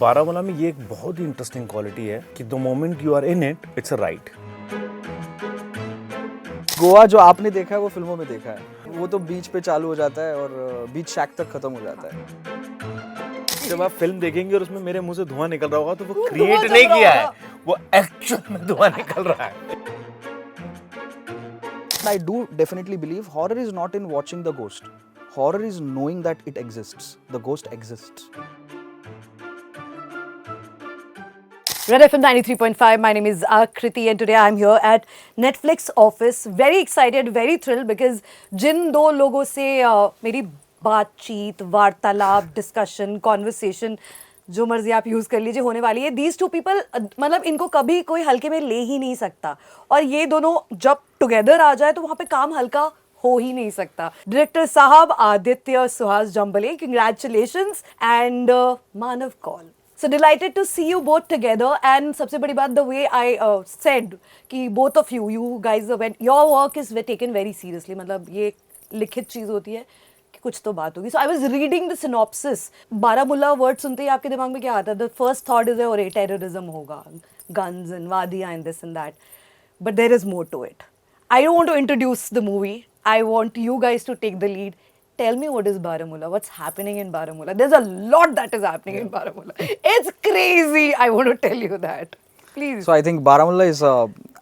बारामूला में ये एक बहुत ही इंटरेस्टिंग क्वालिटी है कि the moment you are in it it's a right. Goa जो आपने देखा है वो फिल्मों में देखा है। वो तो बीच पे चालू हो जाता है और बीच शैक तक खत्म हो जाता है। जब आप फिल्म देखेंगे और उसमें मेरे मुंह से धुआं निकल रहा होगा तो वो क्रिएट नहीं किया है, वो एक्चुअल में धुआं निकल रहा है। I do definitely believe horror is not in watching the ghost. Horror is knowing that it exists. The ghost exists. Red FM 93.5. My name is Akriti and today I'm here at Netflix office. Very excited, very thrilled because जिन दो लोगों से मेरी बातचीत, वार्तालाप, discussion, conversation जो मर्जी आप use कर लीजिए होने वाली है. These two people मतलब इनको कभी कोई हल्के में ले ही नहीं सकता और ये दोनों जब टुगेदर आ जाए तो वहाँ पे काम हल्का हो ही नहीं सकता. डायरेक्टर साहब Aditya Suhas Jambhale, congratulations and Manav Kaul. So delighted to see you both together and सबसे बड़ी बात the way I said कि both of you guys your work is taken very seriously. मतलब ये लिखित चीज़ होती है कि कुछ तो बात होगी. So I was reading the synopsis. Baramulla word सुनते ही आपके दिमाग में क्या आता है? The first thought is और terrorism होगा, guns and वादियाँ and this and that. But there is more to it. I don't want to introduce the movie. I want you guys to take the lead. Tell me what is Baramulla? What's happening in Baramulla? There's a lot that is happening in Baramulla. It's crazy. I want to tell you that. Please. So I think Baramulla is,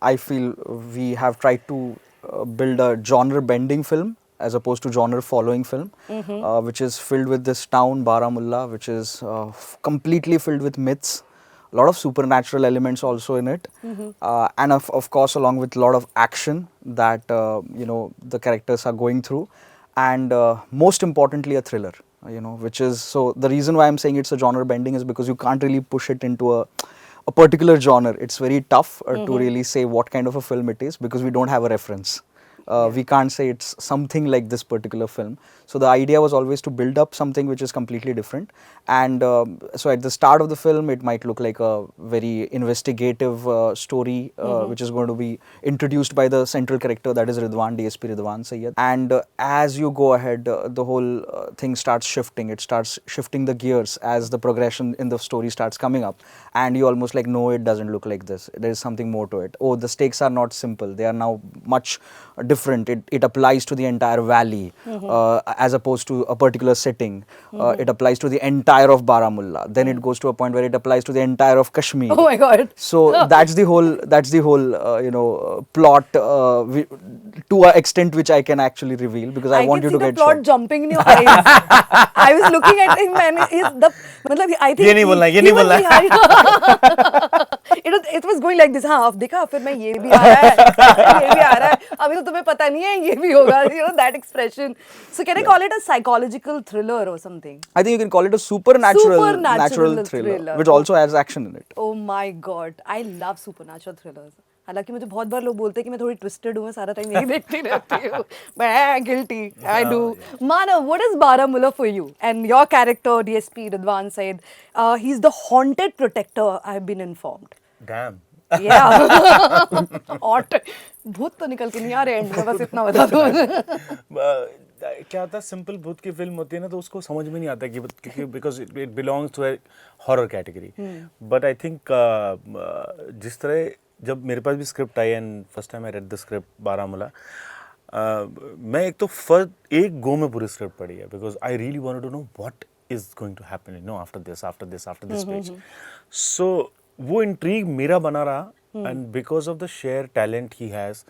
I feel we have tried to build a genre-bending film as opposed to genre-following film, which is filled with this town, Baramulla, which is completely filled with myths. A lot of supernatural elements also in it, and of course along with a lot of action that the characters are going through, and most importantly a thriller, which is, so the reason why I'm saying it's a genre bending is because you can't really push it into a particular genre. It's very tough to really say what kind of a film it is because we don't have a reference. We can't say it's something like this particular film. So the idea was always to build up something which is completely different. And so at the start of the film, it might look like a very investigative story, which is going to be introduced by the central character, that is Ridwan, DSP Ridwan Sayyed. And as you go ahead, the whole thing starts shifting. It starts shifting the gears as the progression in the story starts coming up. And you almost like, no, it doesn't look like this. There is something more to it. Oh, the stakes are not simple. They are now much different. It applies to the entire valley as opposed to a particular setting. It applies to the entire of Baramulla. Then it goes to a point where it applies to the entire of Kashmir. Oh my God. So that's the whole plot to an extent which I can actually reveal because I want you to get the plot shocked. jumping in your eyes. I was looking at him and मतलब I think ये नहीं बोलना, ये नहीं बोलना. It was going like this. हाँ अब देखा फिर मैं ये भी आ रहा है, ये भी आ रहा है. अभी तो तुम्हें पता नहीं है ये भी होगा. That expression. So can I call it a psychological thriller or something? I think you can call it a supernatural thriller, which also has action in it. Oh my God, I love supernatural thrillers. हालांकि मुझे बहुत बार लोग बोलते हैं कि मैं थोड़ी twisted हूँ, सारा टाइम यही देखती रहती हूँ. But guilty, I do. Manav, what is Baramulla for you? And your character, DSP Ridwan Sayyed, he's the haunted protector, I've been informed. Damn. Yeah. भूत तो निकल के नहीं आ रहे एंड में, बस इतना बता दो. क्या होता है, सिंपल भूत की फिल्म होती है ना तो उसको समझ में नहीं आता कि because it belongs to a horror category. But I think जिस तरह जब मेरे पास भी स्क्रिप्ट आई and first time I read the script Baramulla, मैं एक तो एक गो में पूरी स्क्रिप्ट पढ़ी है because I really wanted to know what is going to happen after this page. So वो इंट्रीग मेरा बना रहा and because of the sheer talent he has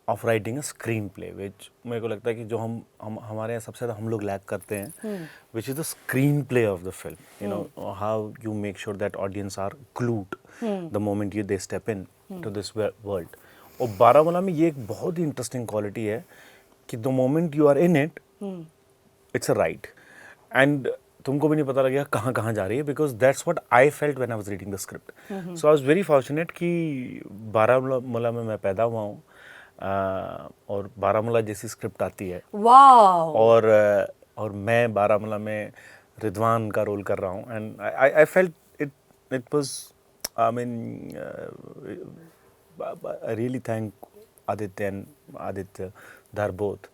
of writing a screenplay, which मेरे को लगता है कि जो हम हमारे यहाँ सबसे ज़्यादा हम लोग लैक करते हैं, which is the screenplay of the film. You know how you make sure that audience are glued the moment they step into this world. और बारामूला में ये एक बहुत ही इंटरेस्टिंग क्वालिटी है कि the moment you are in it it's a right and तुमको भी नहीं पता लगेगा कहाँ कहाँ जा रही है because that's what I felt when I was reading the script. So I was very fortunate कि बारामूला में मैं पैदा हुआ हूँ और बारामूला जैसी स्क्रिप्ट आती है. Wow. और मैं बारामूला में रिदवान का रोल कर रहा हूँ and I felt it was, I mean, I really thank Aditya Dhar both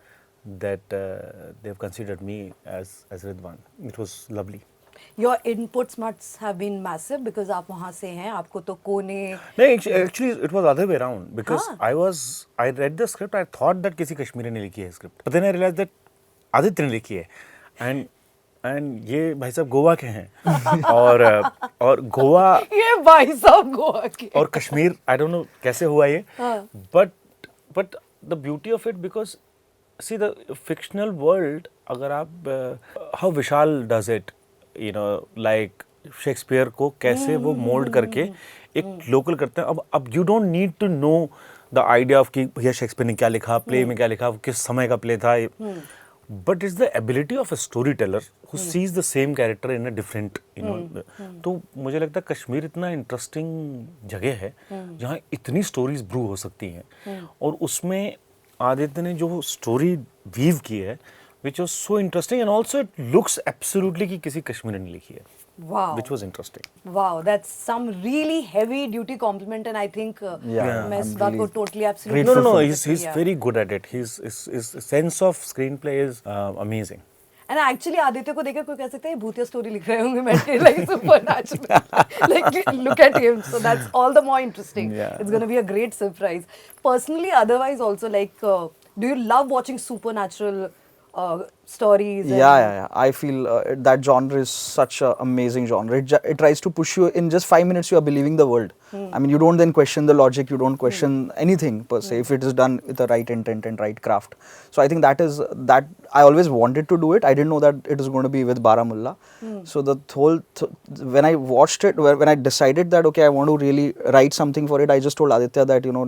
that they have considered me as Ridwan. It was lovely. Your inputs must have been massive because आप वहाँ से हैं, आपको तो कोने नहीं, actually it was other way around because हाँ. I read the script, I thought that किसी कश्मीरी ने लिखी है script, but then I realized that Aditya ने लिखी है, and ये भाई साहब गोवा के हैं और गोवा ये भाई साहब गोवा के और कश्मीर I don't know कैसे हुआ ये, but the beauty of it because see the fictional world अगर आप how Vishal does it, you know, like Shakespeare को कैसे वो मोल्ड करके एक लोकल करते हैं. अब you don't need to know the idea of कि भैया शेक्सपियर ने क्या लिखा, प्ले में क्या लिखा, किस समय का प्ले था, but it's the ability of a story teller who seize the same character in a different, you know. तो मुझे लगता है कश्मीर इतना इंटरेस्टिंग जगह है जहाँ इतनी स्टोरीज ब्रू हो सकती हैं, और उसमें आदित्य ने जो स्टोरी वीव की है which was so interesting and also it looks absolutely कि किसी कश्मीरी ने लिखी है. Wow. Which was interesting. Wow, that's some really heavy duty compliment, and I think मैं इस बात को totally absolutely No, he's very good at it. His sense of screenplay is amazing. And actually Aditya को देखकर कोई कह सकता है ये भूतिया स्टोरी लिख रहे होंगे बैठ के, like supernatural. Like look at him, so that's all the more interesting. Yeah. It's going to be a great surprise. Personally, otherwise also, like do you love watching supernatural stories? Yeah. I feel that genre is such an amazing genre. It tries to push you in just 5 minutes. You are believing the world. I mean, you don't then question the logic. You don't question anything per se if it is done with the right intent and right craft. So I think that I always wanted to do it. I didn't know that it was going to be with Baramulla. So the whole when I watched it, when I decided that okay, I want to really write something for it, I just told Aditya that, you know,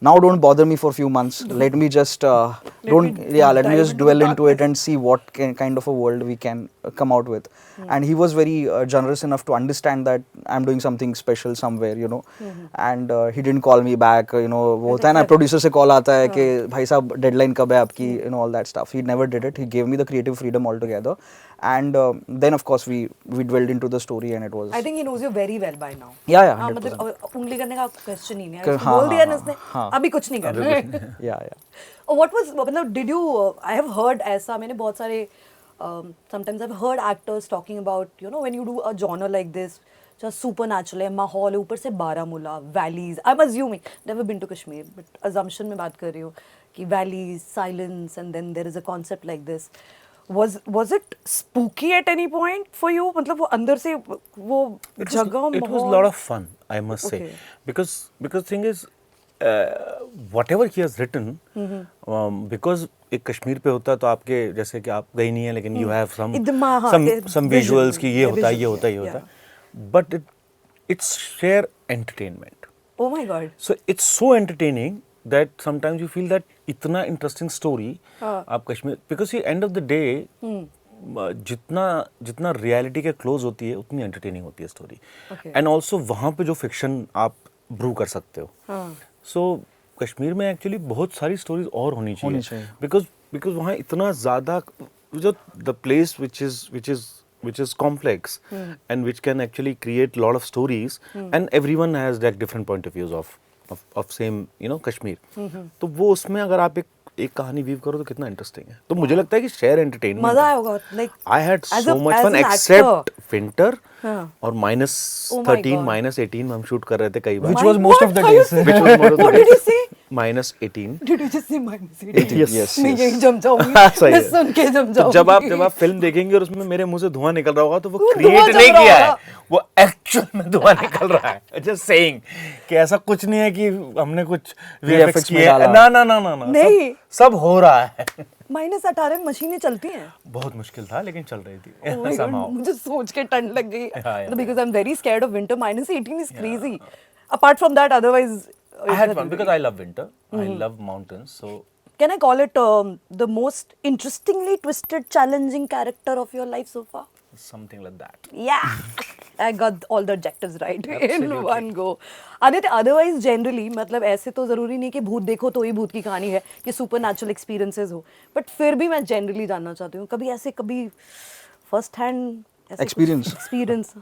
now don't bother me for a few months. Let me just let me just dwell into it and see what kind of a world we can come out with. And he was very generous enough to understand that I'm doing something special somewhere, you know. And he didn't call me back, you know. वो होता है ना, producer से call आता है कि भाई साहब deadline कब है आपकी, you know, all that stuff. He never did it. He gave me the creative freedom altogether. And then of course we dwelled into the story and it was. I think he knows you very well by now. Yeah, हाँ, 100%. मतलब उंगली करने का question ही नहीं है. हाँ, उसको बोल दिया ना उसने, हाँ. अभी कुछ नहीं कर रहे. Yeah. What was, मतलब did you, I have heard ऐसा, मैंने बहुत सारे sometimes I've heard actors talking about, you know, when you do a genre like this, just supernatural है, माहौल है, ऊपर से Baramulla, valleys. I'm assuming, never been to Kashmir, but assumption में बात कर रही हूँ कि valleys, silence, and then there is a concept like this. Was it spooky at any point for you? मतलब वो अंदर से वो जगह, It was a lot of fun, I must say, Okay. because thing is whatever he has written, because एक कश्मीर पे होता है तो आपके जैसे कि आप गई नहीं है लेकिन you have some visuals कि ये होता है, ये होता है, ये होता है, but it's sheer entertainment. Oh my God. So it's so entertaining that sometimes you feel that इतना interesting story आप Kashmir, because the end of the day जितना रियलिटी के क्लोज होती है उतनी एंटरटेनिंग होती है स्टोरी, एंड ऑल्सो वहाँ पे जो फिक्शन आप ब्रू कर सकते हो. सो कश्मीर में एक्चुअली बहुत सारी स्टोरीज और होनी चाहिए, बिकॉज वहाँ इतना ज़्यादा जो the place which is complex and which can actually create a lot of stories and everyone has like different point of views of same, you know, Kashmir. तो वो उसमें अगर आप एक कहानी वीव करो तो कितना इंटरेस्टिंग है. तो मुझे लगता है कि शेयर एंटरटेनमेंट मजा आया होगा. Like I had as so much as fun an except winter और Oh my -13 God. -18 में हम शूट कर रहे थे कई बार. Which was most of the days. Which was more of the What did you say? -18. Did you just say -18? Yes. मैं यही जम जाऊंगी. सही मैं है. सुन के जम तो जाऊंगी. जब आप फिल्म देखेंगे और उसमें मेरे मुंह से धुआं निकल रहा होगा तो वो धुआं क्रिएट जम नहीं रहा किया है, होगा. वो एक्चुअल में धुआं निकल रहा है. जस्ट सेइंग कि ऐसा कुछ नहीं है कि हमने कुछ VFX VFX में किए. डाला. ना नहीं. सब हो रहा है. -18 में मशीनें चलती हैं. बहुत मुश्किल था लेकिन चल रही Oh थी my God, somehow. मुझे सोच के ठंड लग गई. yeah. Because I'm very scared of winter. -18 is crazy. Apart from that, otherwise. I had fun because I love winter. I love mountains. So Can I call it the most interestingly twisted, challenging character of your life so far? something like that. Yeah, I got all the adjectives right in Absolutely. one go. Aditya, otherwise generally मतलब ऐसे तो ज़रूरी नहीं कि भूत देखो तो ही भूत की कहानी है, कि supernatural experiences हो, but फिर भी मैं generally जानना चाहती हूँ, कभी ऐसे कभी first hand Experience. experience.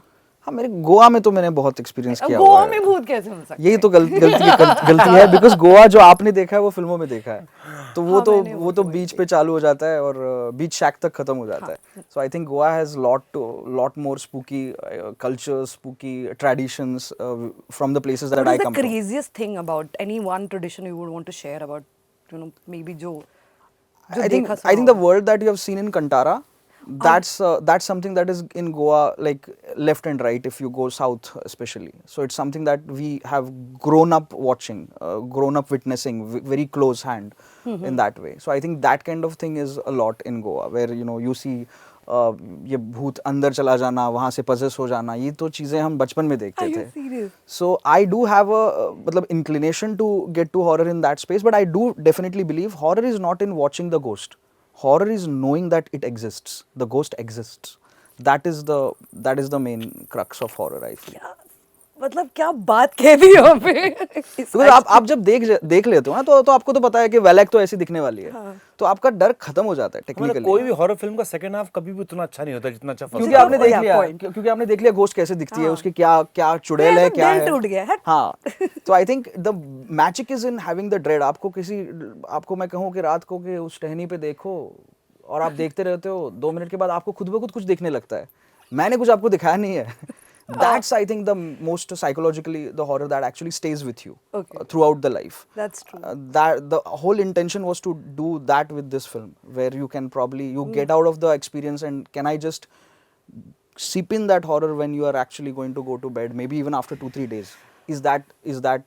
हाँ मेरे गोवा में तो मैंने बहुत एक्सपीरियंस किया हुआ गोवा है। में भूत कैसे हो सकते यही तो गलती है बिकॉज गोवा जो आपने देखा है वो फिल्मों में देखा है, तो हाँ, मैंने वो तो बीच पे चालू हो जाता है और बीच शैक तक खत्म हो जाता है। So I think Goa has lot more spooky culture, spooky traditions from the places that What I is the come from. craziest thing about any one tradition you would want to share about, maybe जो I think देखा I think the सुना हो? world that you have seen in Kantara, that's something that is in Goa, like left and right if you go south especially. So it's something that we have grown up watching, grown up witnessing, very close hand in that way. So I think that kind of thing is a lot in Goa, where you see ये भूत अंदर चला जाना, वहाँ से possess हो जाना, ये तो चीजें हम बचपन में Are देखते you थे। serious? So I do have a मतलब inclination to get to horror in that space, but I do definitely believe horror is not in watching the ghost. Horror is knowing that it exists. The ghost exists. That is the main crux of horror, I feel. क्या मतलब क्या बात कह दी यहाँ पे Because आप जब देख लेते हो ना तो आपको तो पता है कि वेलैक तो ऐसी दिखने वाली है, तो आपका डर खत्म हो जाता है मतलब टेक्निकली। कोई भी हॉरर फिल्म का सेकंड हाफ कभी भी उतना अच्छा नहीं होता जितना अच्छा फर्स्ट क्योंकि आपने देख Yeah, लिया point. क्योंकि आपने देख लिया घोस्ट कैसे दिखती है, उसकी क्या क्या चुड़ैल है, दिल क्या है। टूट गया, हट। हाँ, तो I think the magic is in having the dread. आपको मैं कहूँ कि रात को कि उस टहनी पे देखो और आप देखते रहते हो, 2 मिनट के बाद आपको खुद ब खुद कुछ दिखने लगता है। मैंने कुछ आपको दिखाया नहीं है। That's I think the most psychologically the horror that actually stays with you throughout the life. That's true. That the whole intention was to do that with this film, where you can probably get out of the experience and can I just seep in that horror when you are actually going to go to bed, maybe even after 2-3 days. Is that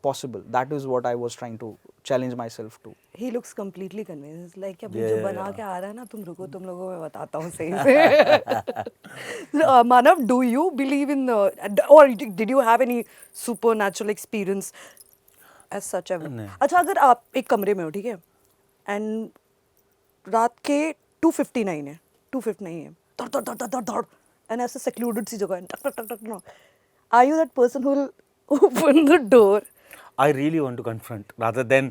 possible? That is what I was trying to challenge myself to. He looks completely convinced. Like अभी Yeah, जो बना yeah. के आ रहा है ना, तुम रुको, तुम लोगों को मैं बताता हूँ सही से। Manav, do you believe in or did you have any supernatural experience as such ever? नहीं। अच्छा, अगर आप एक कमरे में हो, ठीक है, and रात के 2:59 है, 2:59 है, धड़ धड़ धड़ धड़ धड़, and ऐसे secluded सी जगह है, टक टक टक टक टक, are you that person who will open the door? I really want to confront rather than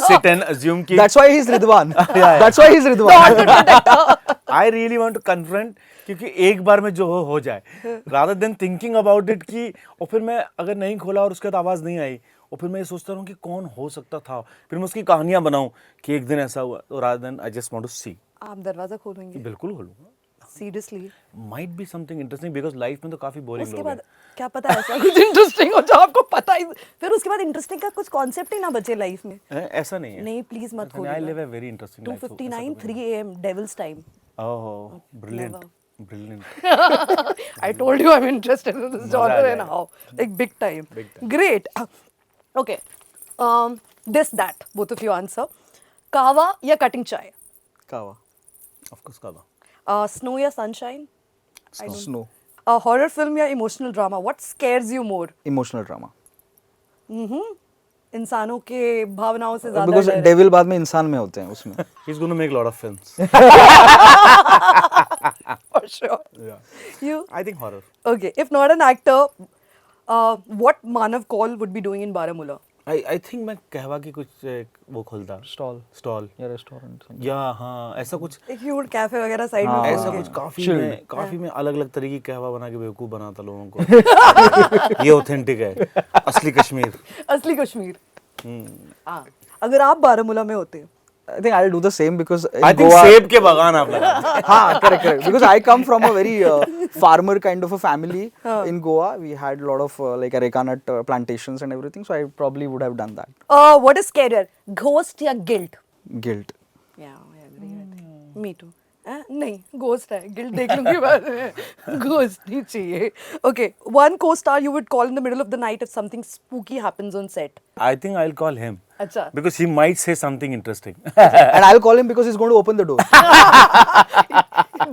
sit and assume कि That's why he's Ridwan. yeah. That's why he's Ridwan. I really want to confront क्योंकि एक बार में जो हो जाए rather than thinking about it कि और फिर मैं अगर नहीं खोला और उसके बाद आवाज़ नहीं आई और फिर मैं ये सोचता रहूँ कि कौन हो सकता था, फिर मैं उसकी कहानियाँ बनाऊँ कि एक दिन ऐसा हुआ, तो rather than I just want to see. आप दरवाजा खोलेंगे? बिल्कुल खोलूँगा। Seriously? Might be something interesting because life में तो काफ़ी boring उसके लोग बाद हैं। क्या पता ऐसा कुछ इंटरेस्टिंग हो जो आपको पता ही, फिर उसके बाद इंटरेस्टिंग का कुछ कॉन्सेप्ट ही ना बचे लाइफ में। ऐसा नहीं है। नहीं, प्लीज मत I खोलिएगा। live a very interesting life. 2:59 3 AM devil's time. Oh, brilliant, Never. brilliant. I told you I'm interested in this मजा genre आ and जाएगा। how, like big time. Big time. Great. Okay. This that both of you answer. Kahwa या cutting chai? Kawa. Of course, कावा। Snow या sunshine? I don't- Snow. Horror film या emotional drama? What scares you more? Emotional drama. इंसानों के भावनाओं से ज्यादा Because डर है। devil बाद में इंसान में होते हैं उसमें। He's going to make a lot of films. For sure. Yeah. You? I think horror. Okay. If not an actor, what Manav Kaul would be doing in Baramulla? I think मैं कहवा की कुछ वो खोलता। Stall. Stall. या restaurant. या हाँ, ऐसा कुछ एक ह्यूज कैफे वगैरह साइड में हाँ, ऐसा खोल कुछ के। काफी में अलग-अलग तरह की कहवा बना के बेवकूफ बनाता लोगों को। ये ऑथेंटिक है, असली कश्मीर। असली कश्मीर। हाँ, अगर आप बारामूला में होते, I think I'll do the same because in I think Goa, सेब के बागान आप लगा। हाँ, correct. Because I come from a very farmer kind of a family in Goa. We had a lot of like areca nut plantations and everything, so I probably would have done that. what is scarier, ghost या guilt? Guilt. Yeah, I agree with it. Me too. नहीं, ghost है, guilt देख लूंगी बाद में। Ghost नहीं चाहिए। Okay, one co-star you would call in the middle of the night if something spooky happens on set. I think I'll call him अच्छा। because he might say something interesting. And I'll call him because he's going to open the door.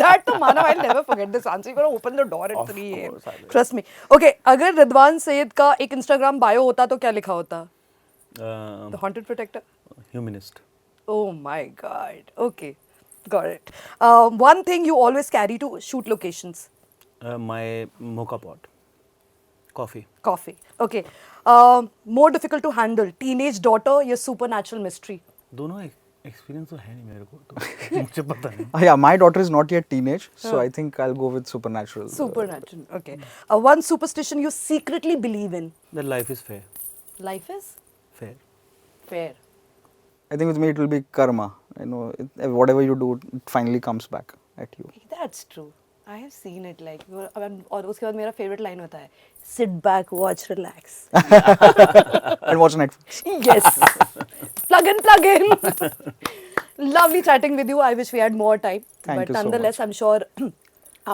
That to Manav, I'll never forget this answer. You're gonna open the door at Of 3 AM. course I will. Trust me. Okay, अगर रिदवान सैयद का एक Instagram bio होता तो क्या लिखा होता? The Haunted Protector. Humanist. Oh my God. Okay, got it. One thing you always carry to shoot locations. My mocha pot. Coffee. Coffee. Okay. More difficult to handle, teenage daughter या supernatural mystery. दोनों है। Experience तो है नहीं मेरे को, तो मुझे पता नहीं. Yeah, my daughter is not yet teenage, so I think I'll go with supernatural. Supernatural. Okay. One superstition you secretly believe in. That life is fair. Life is Fair. fair. I think with me it will be karma. You know, whatever you do, it finally comes back at you. That's true. I have seen it like. और उसके बाद मेरा favorite line होता है. Sit back, watch, relax. And watch Netflix. Yes. Plug in. Lovely chatting with you. I wish we had more time. Thank But you so nonetheless, much. I'm sure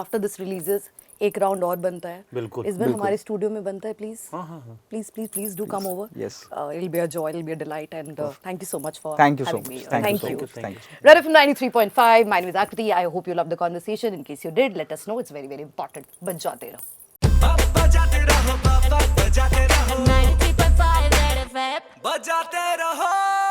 after this releases, एक round और बनता है. बिल्कुल. इस बार हमारे studio में बनता है, please. हाँ. Please do come over. Yes. It'll be a joy, it'll be a delight, and thank you so much for Thank you so having much. me here. Thank you so you. much. Thank you so much. Red FM 93.5. My name is Akriti. I hope you loved the conversation. In case you did, let us know. It's very, very important. बजाते रहो. बजाते रहो बाबा, बजाते रहो 93.5 Red FM. बजाते रहो.